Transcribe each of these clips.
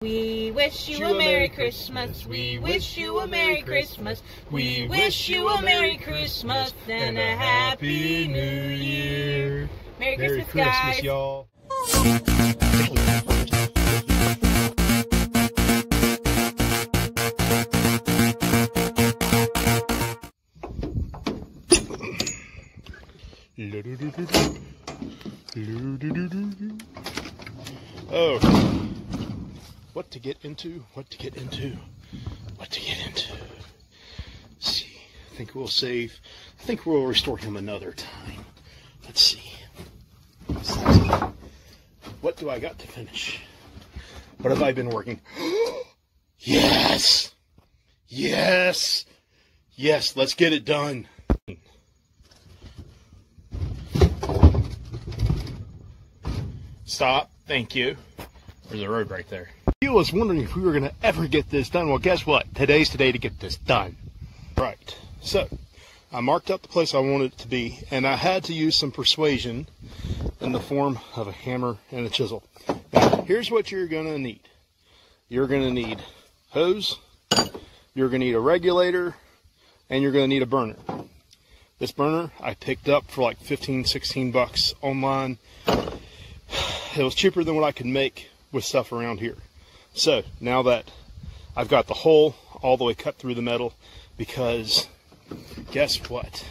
We wish you a Merry Christmas. We wish you a Merry Christmas. We wish you a Merry Christmas and a Happy New Year. Merry Christmas, guys. Y'all. Oh, what to get into, what to get into, what to get into. Let's see, I think we'll restore him another time. Let's see. What do I got to finish? What have I been working? Yes! Yes! Yes, let's get it done. Stop. Thank you. There's a road right there. I was wondering if we were going to ever get this done. Well, guess what? Today's the day to get this done. Right. So, I marked out the place I wanted it to be, and I had to use some persuasion in the form of a hammer and a chisel. Now, here's what you're going to need. You're going to need hose, you're going to need a regulator, and you're going to need a burner. This burner I picked up for like 15, 16 bucks online. It was cheaper than what I could make with stuff around here. So now that I've got the hole all the way cut through the metal, because guess what?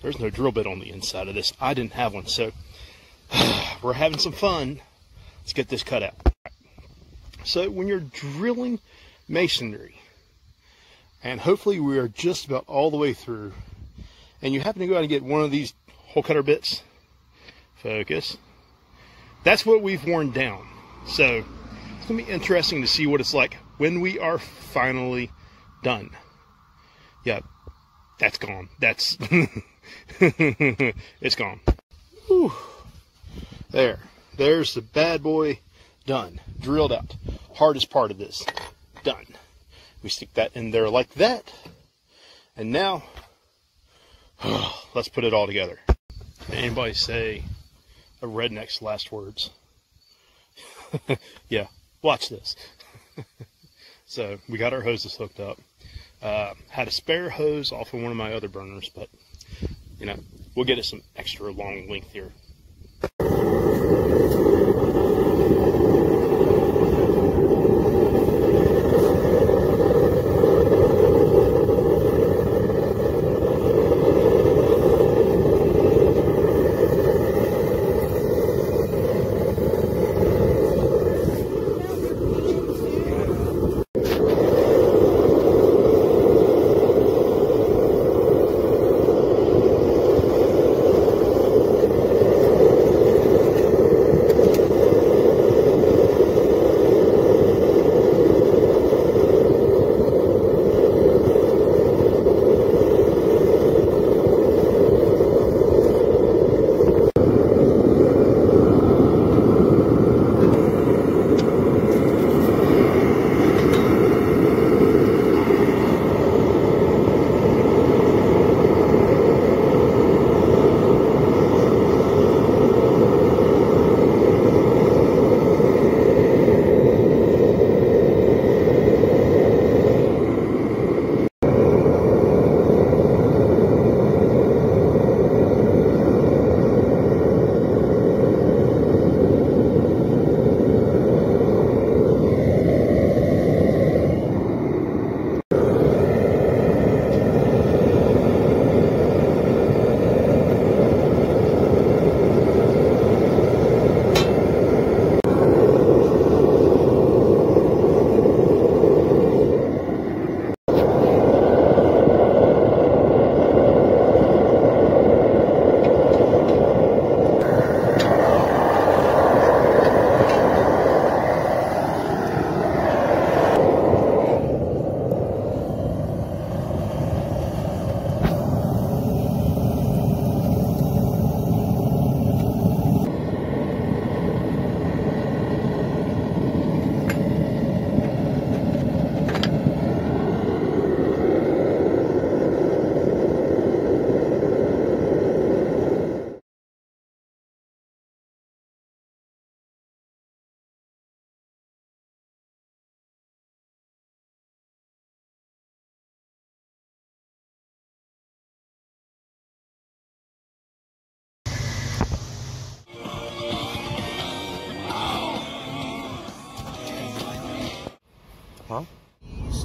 There's no drill bit on the inside of this. I didn't have one, so we're having some fun. Let's get this cut out. So when you're drilling masonry, and hopefully we are just about all the way through, and you happen to go out and get one of these hole cutter bits, focus. That's what we've worn down. So it's going to be interesting to see what it's like when we are finally done. Yeah, that's gone. That's it's gone. Whew. There's the bad boy done, drilled out. Hardest part of this done. We stick that in there like that, and now let's put it all together. Anybody say a redneck's last words? Yeah, watch this. So we got our hoses hooked up. Had a spare hose off of one of my other burners, but you know, we'll get it some extra long length here.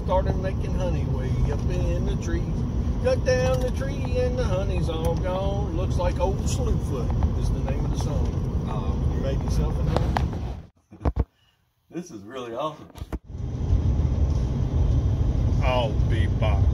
started making honey way up in the tree. Cut down the tree and the honey's all gone. Looks like old Slewfoot is the name of the song. Oh, You made yourself a name? this is really awesome. I'll be back.